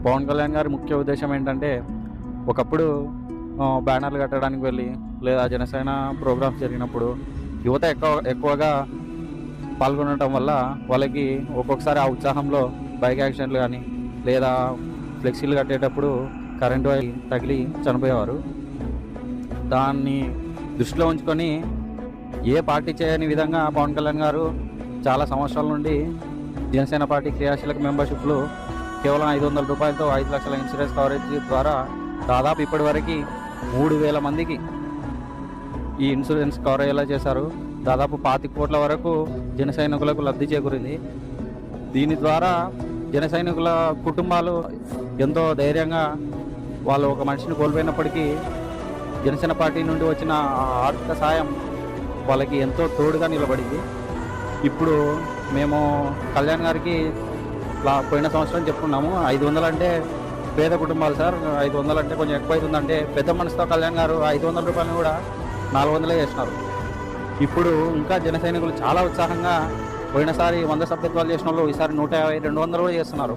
పవన్ కళ్యాణ్ గారి ముఖ్య ఉద్దేశం ఏంటంటే, ఒకప్పుడు బ్యానర్లు కట్టడానికి వెళ్ళి, లేదా జనసేన ప్రోగ్రామ్స్ జరిగినప్పుడు యువత ఎక్కువగా పాల్గొనటం వల్ల వాళ్ళకి ఒక్కొక్కసారి ఆ ఉత్సాహంలో బైక్ యాక్సిడెంట్లు కానీ, లేదా ఫ్లెక్సీలు కట్టేటప్పుడు కరెంటు వైర్ తగిలి చనిపోయేవారు. దాన్ని దృష్టిలో ఉంచుకొని ఏ పార్టీ చేయని విధంగా పవన్ కళ్యాణ్ గారు చాలా సంవత్సరాల నుండి జనసేన పార్టీ క్రియాశీలక మెంబర్షిప్లు కేవలం రూ. 500తో 5 లక్షల ఇన్సూరెన్స్ కవరేజ్ ద్వారా దాదాపు ఇప్పటివరకు 3,000 మందికి ఈ ఇన్సూరెన్స్ కవర్ అయ్యేలా చేశారు. దాదాపు 25 కోట్ల వరకు జన సైనికులకు లబ్ధి చేకూరింది. దీని ద్వారా జన సైనికుల కుటుంబాలు ఎంతో ధైర్యంగా వాళ్ళు ఒక మనిషిని కోల్పోయినప్పటికీ జనసేన పార్టీ నుండి వచ్చిన ఆర్థిక సాయం వాళ్ళకి ఎంతో తోడుగా నిలబడింది. ఇప్పుడు మేము కళ్యాణ్ గారికి పోయిన సంవత్సరం చెప్పుకున్నాము, 500 అంటే పేద కుటుంబాలు సార్, 500 అంటే కొంచెం ఎక్కువ అవుతుందంటే పెద్ద మనసుతో కళ్యాణ్ గారు 500 రూపాయలు కూడా 400 చేసినారు. ఇప్పుడు ఇంకా జన సైనికులు చాలా ఉత్సాహంగా, పోయినసారి 100 సభ్యత్వాలు చేసిన వాళ్ళు ఈసారి 150, 200 కూడా చేస్తున్నారు.